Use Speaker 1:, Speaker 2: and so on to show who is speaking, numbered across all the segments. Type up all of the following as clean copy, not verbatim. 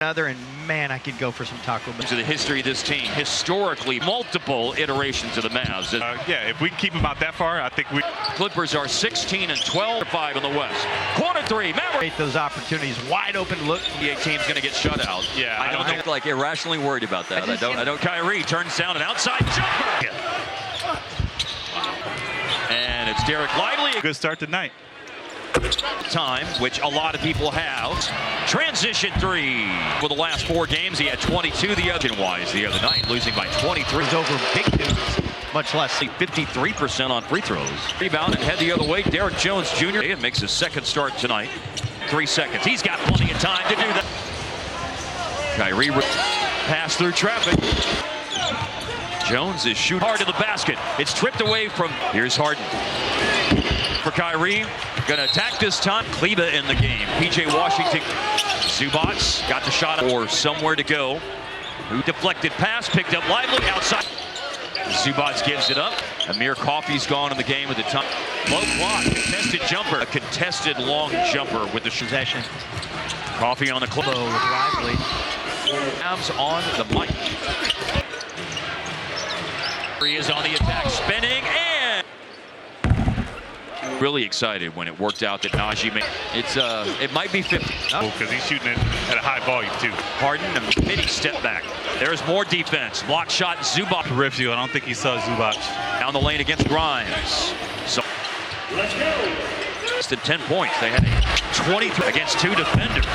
Speaker 1: Another, and man, I could go for some Taco Bell.
Speaker 2: To the history of this team, historically, multiple iterations of the Mavs.
Speaker 3: Yeah, if we keep them out that far, I think we.
Speaker 2: Clippers are 16 and 12, 5 in the West. Corner three, Mavericks.
Speaker 1: Those opportunities, wide open look.
Speaker 2: The team's going to get shut out.
Speaker 3: Yeah,
Speaker 2: I don't think
Speaker 4: like irrationally worried about that. I don't.
Speaker 2: Kyrie turns down an outside jumper. And it's Derek Lively.
Speaker 3: Good start tonight.
Speaker 2: Time, which a lot of people have. Transition three. For the last 4 games, he had 22 the other night, losing by 23.
Speaker 1: He's over big dudes, much less.
Speaker 2: 53% on free throws. Rebound and head the other way. Derek Jones Jr. It makes his second start tonight. 3 seconds. He's got plenty of time to do that. Kyrie pass through traffic. Jones is shooting hard to the basket. It's tripped away from. Here's Harden. For Kyrie, gonna attack this time. Kleba in the game. PJ Washington. Zubac got the shot or somewhere to go. Who deflected pass, picked up Lively outside. Zubac gives it up. Amir Coffey's gone in the game at the time. Low block, contested jumper. A contested long jumper with the possession. Coffey on the close.
Speaker 1: With Lively.
Speaker 2: Mavs on the mic. He is on the attack, spinning, and really excited when it worked out that Najee made. It might be 50.
Speaker 3: Because he's shooting it at a high volume too.
Speaker 2: Harden, a mini step back. There's more defense. Block shot, Zubac.
Speaker 3: Peripheral. I don't think he saw Zubac.
Speaker 2: Down the lane against Grimes. So, less than 10 points. They had a 23 against 2 defenders.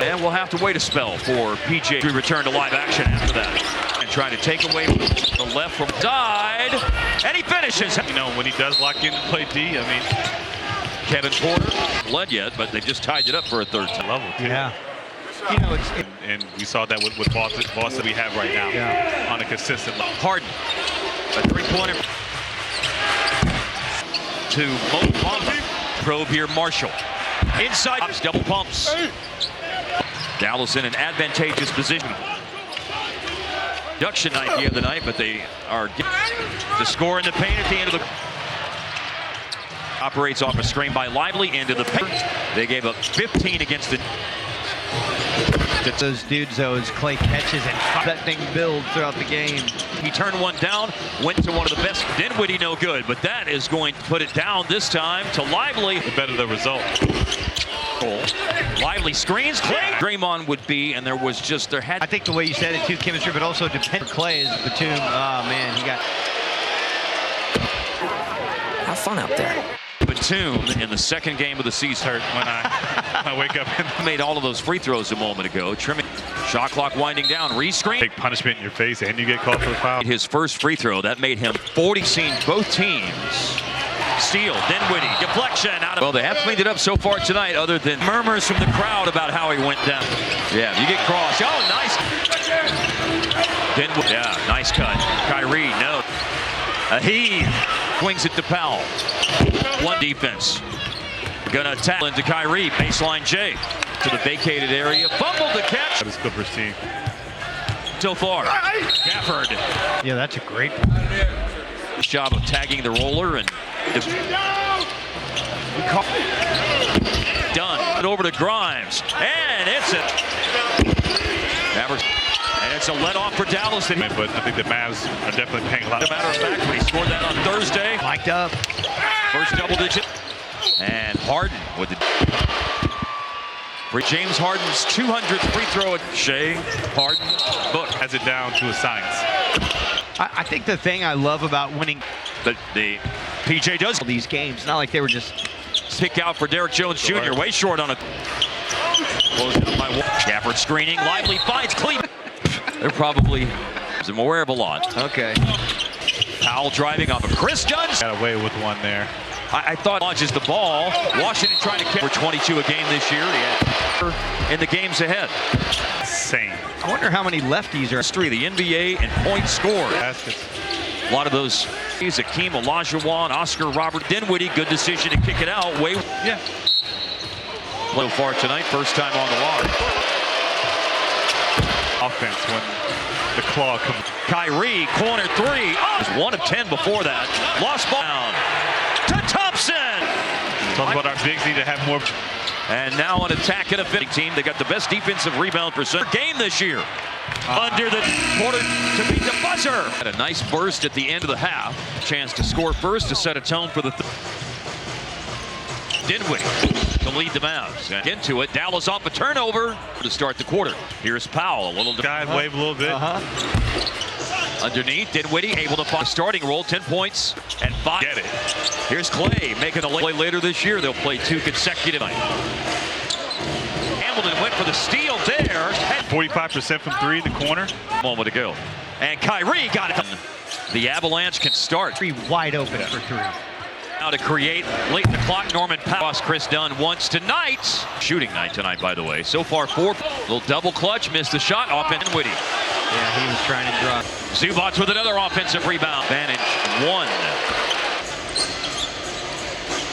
Speaker 2: And we'll have to wait a spell for PJ to return to live action after that. And trying to take away the left from side. And he finishes.
Speaker 3: You know, when he does lock in and play D, I mean,
Speaker 2: Kevin Porter led yet, but they just tied it up for a third time.
Speaker 3: level. Too.
Speaker 1: Yeah. You know,
Speaker 3: And we saw that with Boston we have right now on a consistent level.
Speaker 2: Harden, a 3-pointer to Mo Bamba. Probe here, Marshall. Inside, double pumps. Dallas in an advantageous position. Production night the other night, but they are to score in the paint at the end of the. Operates off a screen by Lively into the paint. They gave up 15 against the.
Speaker 1: those dudes, those Clay catches and that thing build throughout the game.
Speaker 2: He turned one down, went to one of the best. Dinwiddie no good, but that is going to put it down this time to Lively.
Speaker 3: The better the result.
Speaker 2: Lively screens, Clay. Draymond would be, and there had.
Speaker 1: I think the way you said it too, chemistry, but also depend. Clay is Batum. Oh man, he got.
Speaker 4: Have fun out there.
Speaker 2: Batum in the second game of the season.
Speaker 3: Hurt when I wake up.
Speaker 2: And made all of those free throws a moment ago. Trimming. Shot clock winding down. Rescreen.
Speaker 3: Take punishment in your face, and you get called for the foul.
Speaker 2: His first free throw that made him 40. Seen both teams. Steal, Dinwiddie, deflection out of. Well, they have cleaned it up so far tonight, other than murmurs from the crowd about how he went down. Yeah, you get crossed. Oh, nice. Dinwiddie, yeah, nice cut. Kyrie, no. He swings it to Powell. One defense. Gonna tackle into Kyrie, baseline J to the vacated area. Fumbled the catch.
Speaker 3: That is Clippers team.
Speaker 2: So far, Gafford.
Speaker 1: Yeah, that's a great.
Speaker 2: Job of tagging the roller and done. Over to Grimes, and it's Mavericks, and it's a let off for Dallas.
Speaker 3: But I think the Mavs are definitely paying a lot.
Speaker 2: As a matter of fact, when he scored that on Thursday,
Speaker 1: Mic'd up.
Speaker 2: first double digit, and Harden with the. For James Harden's 200th free throw at Shea, Harden, Book
Speaker 3: has it down to a science.
Speaker 1: I think the thing I love about winning,
Speaker 2: but the PJ does
Speaker 1: these games, not like they were just.
Speaker 2: pick out for Derek Jones Jr. Way short on a. Close it by Gafford screening. Lively finds Cleveland. They're probably I'm aware of a lot.
Speaker 1: Okay.
Speaker 2: Powell driving off of Chris Dunn.
Speaker 3: Got away with one there.
Speaker 2: I thought launches the ball. Washington trying to catch for 22 a game this year. He had in the games ahead.
Speaker 3: Insane.
Speaker 1: I wonder how many lefties are.
Speaker 2: History of the NBA and points scored.
Speaker 3: Baskets.
Speaker 2: A lot of those. Akeem Olajuwon, Oscar Robert Dinwiddie. Good decision to kick it out.
Speaker 3: Yeah.
Speaker 2: So far tonight, first time on the line.
Speaker 3: Offense when the claw comes.
Speaker 2: Kyrie, corner 3. Oh, was 1 of 10 before that. Lost ball down to Thompson.
Speaker 3: Talk about our bigs need to have more.
Speaker 2: And now an attack and a finishing team. They got the best defensive rebound percent game this year. Under the quarter to beat the buzzer. Had a nice burst at the end of the half. Chance to score first to set a tone for the Dinwiddie to lead the Mavs. And into it. Dallas off a turnover to start the quarter. Here's Powell. A little
Speaker 3: Guys wave a little bit.
Speaker 2: Underneath, Dinwiddie able to find a starting role, 10 points and 5.
Speaker 3: Get it.
Speaker 2: Here's Clay making a play later this year. They'll play 2 consecutive nights. Hamilton went for the steal there.
Speaker 3: 45% from 3 in the corner.
Speaker 2: A moment ago. And Kyrie got it. The Avalanche can start.
Speaker 1: 3 wide open for 3.
Speaker 2: Now to create late in the clock, Norman Powell. Chris Dunn once tonight. Shooting night tonight, by the way. So far, 4. Little double clutch, missed the shot. Offense, Dinwiddie.
Speaker 1: Yeah, he was trying to drop.
Speaker 2: Zubats with another offensive rebound. Advantage 1.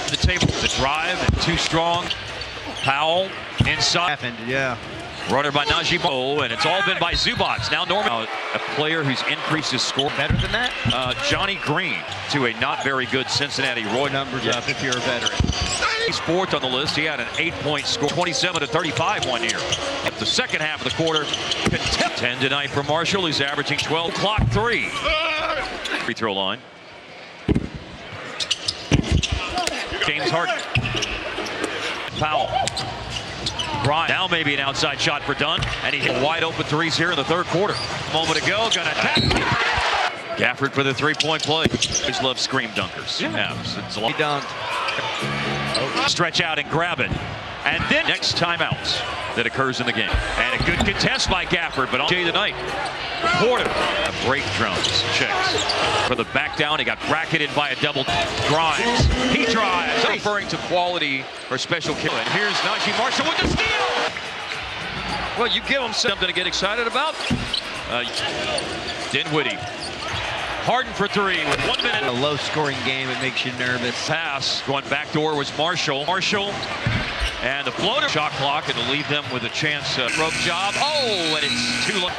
Speaker 2: The table, the drive, and 2 strong. Powell inside.
Speaker 1: Happened, yeah.
Speaker 2: Runner by Najee Bo, and it's all been by Zubats. Now Norman, a player who's increased his score.
Speaker 1: Better than that?
Speaker 2: Johnny Green to a not very good Cincinnati Royals.
Speaker 1: Numbers up if you're a veteran.
Speaker 2: He's 4th on the list. He had an 8-point score, 27-35 one year. At the second half of the quarter, 10 tonight for Marshall. He's averaging 12. Clock 3. Free throw line. James Harden. Powell. Grimes. Now maybe an outside shot for Dunn, and he hit wide open threes here in the third quarter. A moment ago, gonna attack. Gafford for the 3-point play. Always love scream dunkers. Yeah, it's a lot.
Speaker 1: He dunked.
Speaker 2: Stretch out and grab it. And then next timeout that occurs in the game. And a good contest by Gafford, but all day tonight. Porter. Break drums. Checks. For the back down, he got bracketed by a double. Grimes. He drives. Referring to quality or special kill. And here's Najee Marshall with the steal. Well, you give him something to get excited about. Dinwiddie. Harden for 3 with 1 minute.
Speaker 1: A low-scoring game, it makes you nervous.
Speaker 2: Pass going backdoor was Marshall. And the floater shot clock, it'll leave them with a chance. Rope job. Oh, and it's too late.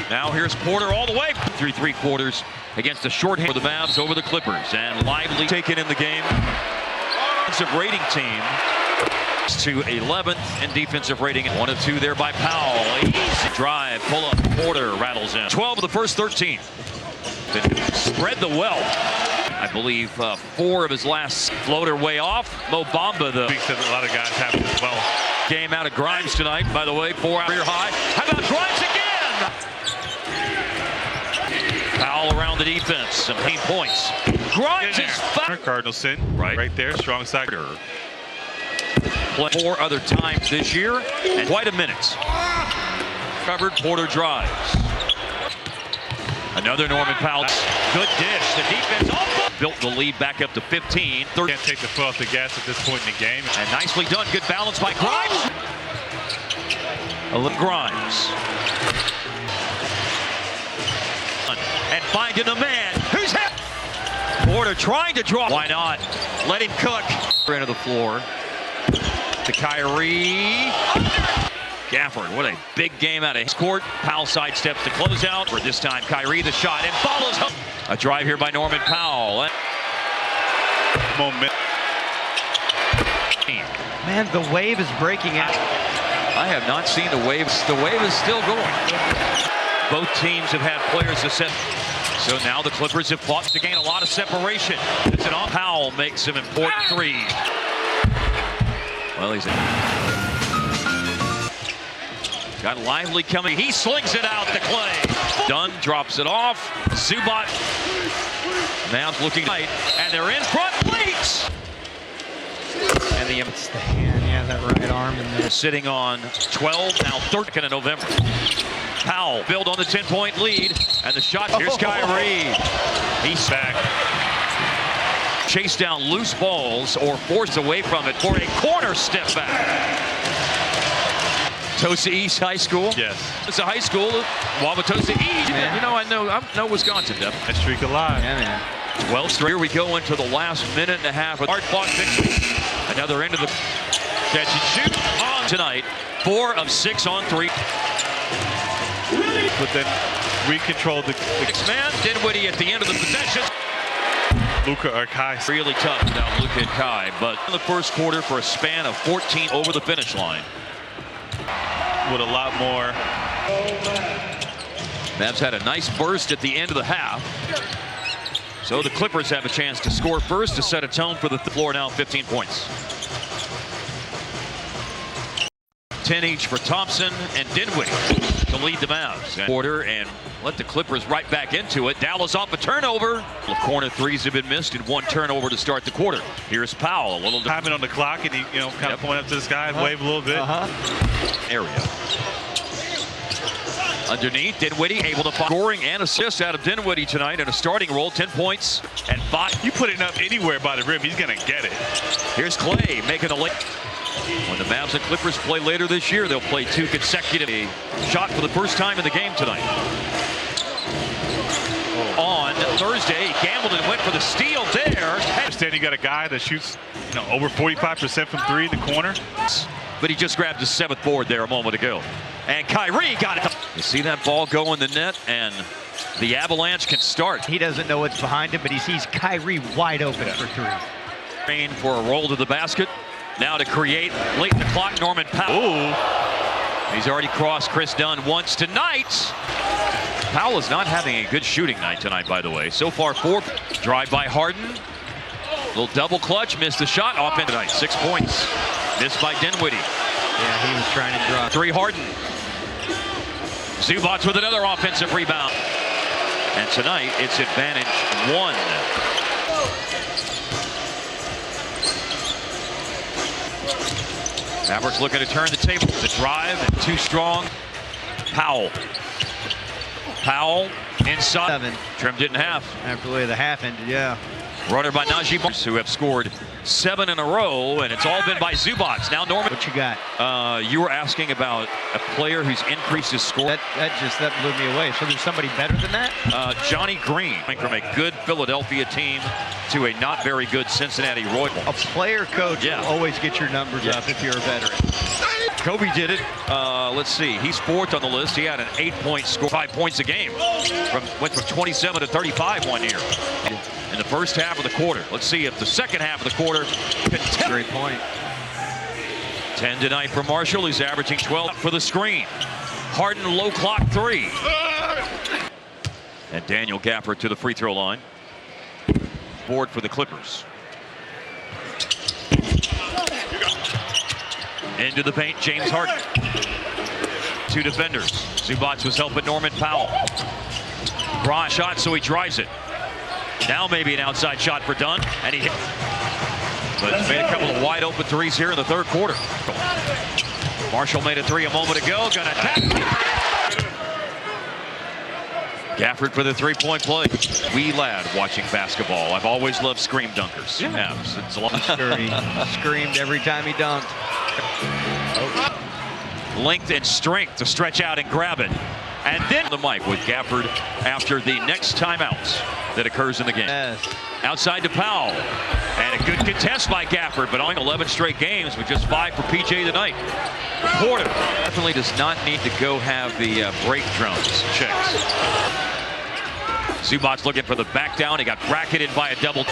Speaker 2: Now here's Porter all the way through 3 quarters against the shorthand for the Mavs over the Clippers. And Lively taken in the game. Defensive rating team to 11th in defensive rating. 1 of 2 there by Powell. Easy drive, pull up. Porter rattles in. 12 of the first 13. Spread the wealth. I believe 4 of his last floater way off. Mo Bamba, the
Speaker 3: A lot of guys have it as well.
Speaker 2: game out of Grimes tonight, by the way, 4 career high. How about Grimes again? Powell around the defense, some 8 points. Grimes is back.
Speaker 3: Cardinals sin right there, strong side.
Speaker 2: Play 4 other times this year, and quite a minute. Covered, Porter drives. Another Norman Powell. Good dish. The defense built the lead back up to 15.
Speaker 3: Can't take the foot off the gas at this point in the game.
Speaker 2: And nicely done. Good balance by Grimes. A little Grimes. And finding the man who's hit. Porter trying to draw. Why not? Let him cook. Into the floor. To Kyrie. Gafford, what a big game out of his court. Powell sidesteps to close out. For this time, Kyrie the shot and follows home. A drive here by Norman Powell.
Speaker 3: Moment.
Speaker 1: Man, the wave is breaking out.
Speaker 2: I have not seen the wave. The wave is still going. Both teams have had players to set. So now the Clippers have fought to gain a lot of separation. It's an off. Powell makes some important threes. Well, he's got Lively coming. He slings it out to Clay. Dunn drops it off. Zubac. Mavs looking tight, and they're in front. Leaks. And
Speaker 1: It's the hand, yeah, that right arm in there.
Speaker 2: sitting on 12, now 13 in November. Powell build on the 10-point lead, and the shot. Here's Kyrie. He's back. Chase down loose balls or force away from it for a corner step back. Tosa East High School.
Speaker 3: Yes.
Speaker 2: It's a high school. Wauwatosa East. Man. You know, I know Wisconsin, Devin.
Speaker 3: That streak alive.
Speaker 1: Yeah, man.
Speaker 2: 12 straight. Here we go into the last minute and a half. Hard-fought victory. Another end of the catch and shoot on tonight. 4 of 6 on 3.
Speaker 3: But then we controlled the
Speaker 2: 6-man. Dinwiddie at the end of the possession.
Speaker 3: Luka or Kai.
Speaker 2: Really tough without Luka and Kai, but in the first quarter for a span of 14 over the finish line.
Speaker 3: With a lot more.
Speaker 2: Mavs had a nice burst at the end of the half. So the Clippers have a chance to score first to set a tone for the floor now, 15 points. 10 each for Thompson and Dinwiddie to lead the Mavs. Quarter and let the Clippers right back into it. Dallas off a turnover. The corner threes have been missed and one turnover to start the quarter. Here's Powell, a little
Speaker 3: Timing on the clock, and he, kind of point up to the sky and wave a little bit.
Speaker 2: area. Underneath, Dinwiddie able to find scoring and assists out of Dinwiddie tonight in a starting role. 10 points and 5.
Speaker 3: You put it up anywhere by the rim, he's going to get it.
Speaker 2: Here's Clay making the late. When the Mavs and Clippers play later this year, they'll play 2 consecutive. Shot for the first time in the game tonight. On Thursday, he gambled and went for the steal there.
Speaker 3: Instead, you got a guy that shoots over 45% from 3 in the corner.
Speaker 2: But he just grabbed his 7th board there a moment ago. And Kyrie got it. You see that ball go in the net, and the Avalanche can start.
Speaker 1: He doesn't know what's behind him, but he sees Kyrie wide open for 3.
Speaker 2: Train for a roll to the basket. Now to create late in the clock, Norman Powell.
Speaker 3: Ooh.
Speaker 2: He's already crossed Chris Dunn once tonight. Powell is not having a good shooting night tonight, by the way. So far, 4. Drive by Harden. Little double clutch, missed the shot. Off in tonight, 6 points. Missed by Dinwiddie.
Speaker 1: Yeah, he was trying to draw.
Speaker 2: 3 Harden. Zubac with another offensive rebound. And tonight, it's advantage 1. Mavericks looking to turn the table. The drive and 2 strong. Powell. Powell inside.
Speaker 1: 7.
Speaker 2: Trimmed it in half.
Speaker 1: After the way the half ended, yeah.
Speaker 2: Runner by Najee Barnes, who have scored 7 in a row, and it's all been by Zubac. Now Norman.
Speaker 1: What you got?
Speaker 2: You were asking about a player who's increased his score.
Speaker 1: That blew me away. So there's somebody better than that?
Speaker 2: Johnny Green, from a good Philadelphia team to a not very good Cincinnati Royals.
Speaker 1: A player coach will always get your numbers up if you're a veteran.
Speaker 2: Kobe did it. Let's see. He's 4th on the list. He had an 8-point score, 5 points a game. Went from 27 to 35 one year in the first half of the quarter. Let's see if the second half of the quarter can.
Speaker 1: Great point.
Speaker 2: 10 tonight for Marshall. He's averaging 12 for the screen. Harden low clock 3. And Daniel Gafford to the free throw line. Board for the Clippers. Into the paint, James Harden. 2 defenders. Zubac was helping Norman Powell. Bron shot, so he drives it. Now maybe an outside shot for Dunn, and he hit. But he's made a couple of wide open threes here in the third quarter. Marshall made a 3 a moment ago. Gonna attack. Gafford for the 3-point play. Wee lad watching basketball. I've always loved scream dunkers. Yeah. It's a lot.
Speaker 1: He screamed every time he dunked.
Speaker 2: Length and strength to stretch out and grab it. And then the mic with Gafford after the next timeout that occurs in the game.
Speaker 1: Yes.
Speaker 2: Outside to Powell. And a good contest by Gafford, but only 11 straight games with just 5 for PJ tonight. Porter definitely does not need to go have the break drums checked. Zubac looking for the back down. He got bracketed by a double.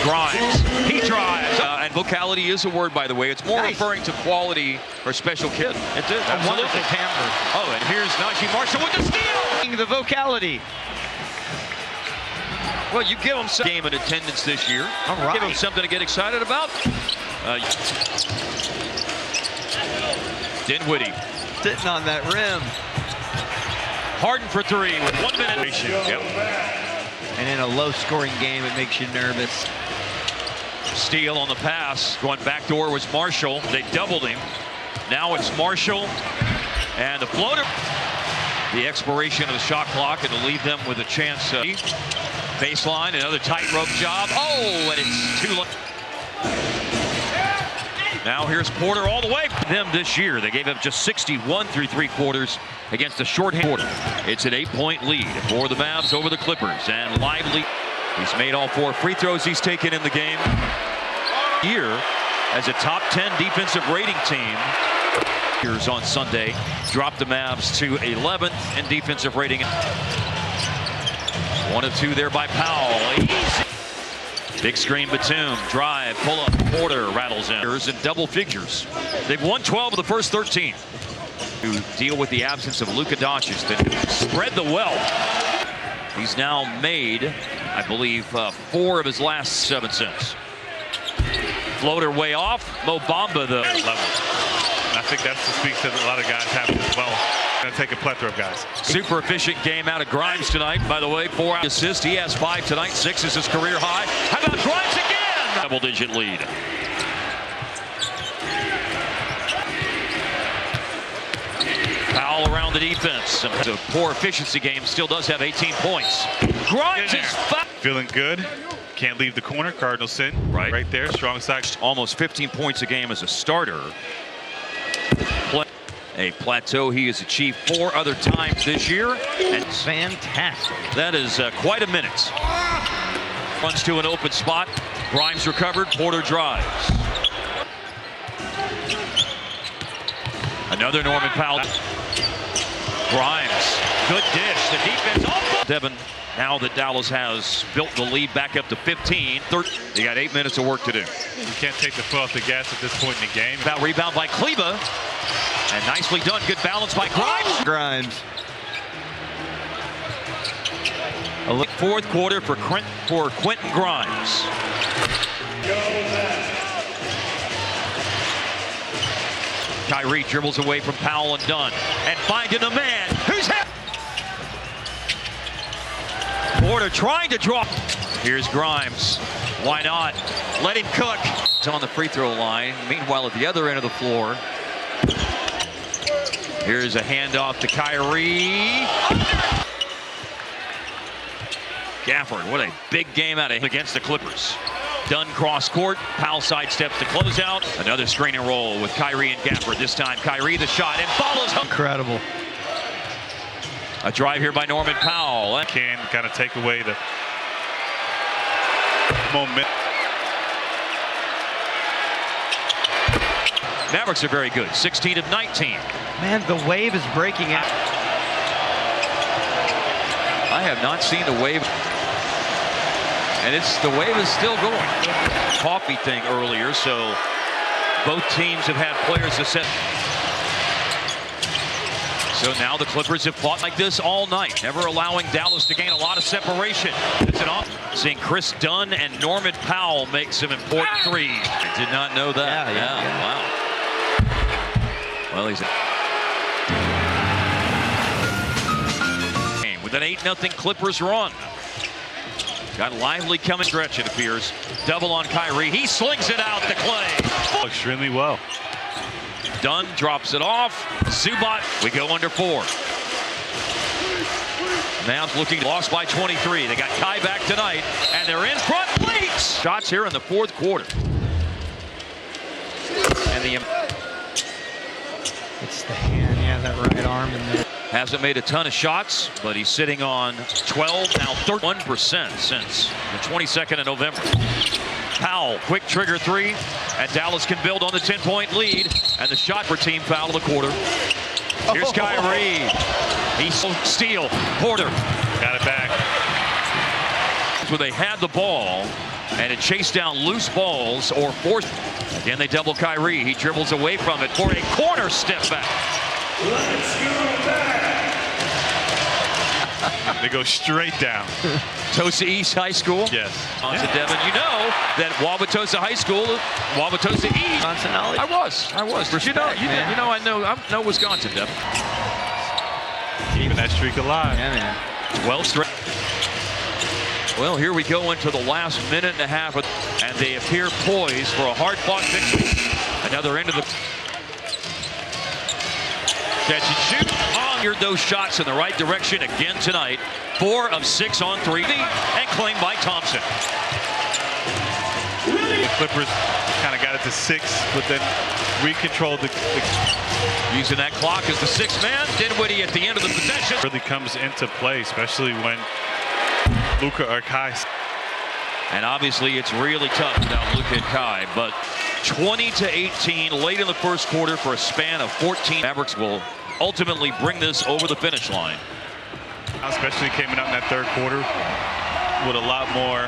Speaker 2: Grimes. He drives. And vocality is a word, by the way. It's more referring to quality or special kid. It is.
Speaker 1: A wonderful timbre.
Speaker 2: Oh, and here's Najee Marshall with the steal.
Speaker 1: The vocality.
Speaker 2: Well, you give him some game in attendance this year.
Speaker 1: All right.
Speaker 2: Give him something to get excited about. Dinwiddie.
Speaker 1: Sitting on that rim.
Speaker 2: Harden for 3 with 1 minute. Yep.
Speaker 1: And in a low-scoring game, it makes you nervous.
Speaker 2: Steal on the pass. Going backdoor was Marshall. They doubled him. Now it's Marshall. And the floater. The expiration of the shot clock, it'll leave them with a chance. Baseline, another tightrope job. Oh, and it's too late. Now here's Porter all the way. Them this year, they gave up just 61 through 3 quarters against a shorthand quarter. It's an 8-point lead for the Mavs over the Clippers. And Lively, he's made all 4 free throws he's taken in the game. Here, as a top 10 defensive rating team, here's on Sunday, dropped the Mavs to 11th in defensive rating. 1 of 2 there by Powell. Easy. Big screen, Batum, drive, pull up, Porter rattles in. In double figures. They've won 12 of the first 13. To deal with the absence of Luka Doncic, that spread the wealth. He's now made, I believe, 4 of his last 7 cents. Floater way off. Mo Bamba, the
Speaker 3: level. And I think that speaks to a lot of guys having as well. Going to take a plethora of guys.
Speaker 2: Super efficient game out of Grimes tonight. By the way, 4 assists. He has 5 tonight. 6 is his career high. How about Grimes again? Double-digit lead. Powell around the defense. The poor efficiency game still does have 18 points. Grimes is
Speaker 3: feeling good. Can't leave the corner. Cardinals sin. Right there. Strong side.
Speaker 2: Almost 15 points a game as a starter. A plateau he has achieved 4 other times this year. And
Speaker 1: Fantastic.
Speaker 2: that is quite a minute. Runs to an open spot. Grimes recovered. Porter drives. Another Norman Powell. Grimes. Good dish. The defense. Oh, Devin, now that Dallas has built the lead back up to 15. They got 8 minutes of work to do.
Speaker 3: You can't take the foot off the gas at this point in the game.
Speaker 2: About rebound by Kleba. And nicely done. Good balance by Grimes.
Speaker 1: Grimes.
Speaker 2: Fourth quarter for Quentin Grimes. Kyrie dribbles away from Powell and Dunn. And finding a man who's hit. Porter trying to draw. Here's Grimes. Why not? Let him cook. He's on the free throw line. Meanwhile, at the other end of the floor, here's a handoff to Kyrie. Gafford, what a big game out of him against the Clippers. Dunn cross court. Powell sidesteps to close out. Another screen and roll with Kyrie and Gafford. This time Kyrie the shot and follows home.
Speaker 1: Incredible.
Speaker 2: A drive here by Norman Powell.
Speaker 3: Can kind of take away the moment.
Speaker 2: Mavericks are very good. 16 of 19.
Speaker 1: Man, the wave is breaking out.
Speaker 2: I have not seen the wave. And the wave is still going. Coffee thing earlier, so both teams have had players to set. So now the Clippers have fought like this all night, never allowing Dallas to gain a lot of separation. It's an off. Seeing Chris Dunn and Norman Powell make some important threes. I did not know that. Yeah. Wow. Well, he's with an 8-0 Clippers run. Got lively coming stretch, it appears. Double on Kyrie. He slings it out to Clay.
Speaker 3: Extremely well.
Speaker 2: Dunn drops it off. Zubac, we go under 4. Mavs looking lost by 23. They got Kai back tonight, and they're in front late. Shots here in the fourth quarter. And
Speaker 1: It's the hand, that right arm in there.
Speaker 2: hasn't made a ton of shots, but he's sitting on 12, now 31% since the 22nd of November. Powell, quick trigger 3, and Dallas can build on the 10-point lead, and the shot for team foul of the quarter. Here's Kyrie. He's steal. Porter.
Speaker 3: Got it back.
Speaker 2: Where they had the ball, and it chased down loose balls or forced. Again, they double Kyrie. He dribbles away from it for a corner step back.
Speaker 3: They go straight down.
Speaker 2: Tosa East High School.
Speaker 3: Yes.
Speaker 2: Devin, you know that Wauwatosa High School, Wauwatosa East.
Speaker 1: Wisconsin knowledge.
Speaker 2: I was.
Speaker 1: Respect,
Speaker 2: I know Wisconsin, Devin.
Speaker 3: Keeping that streak alive.
Speaker 1: Yeah, man.
Speaker 2: 12 straight. Well, here we go into the last minute and a half, and they appear poised for a hard-fought victory. Another end of the catch and shoot. Heard those shots in the right direction again tonight. 4 of 6 on 3, and claimed by Thompson.
Speaker 3: The Clippers kind of got it to 6, but then recontrolled the
Speaker 2: using that clock as the 6th man. Dinwiddie at the end of the possession.
Speaker 3: Really comes into play, especially when Luka or Kai.
Speaker 2: And obviously it's really tough without Luka and Kai, but 20-18 late in the first quarter for a span of 14. Mavericks will ultimately bring this over the finish line.
Speaker 3: Especially coming out in that third quarter with a lot more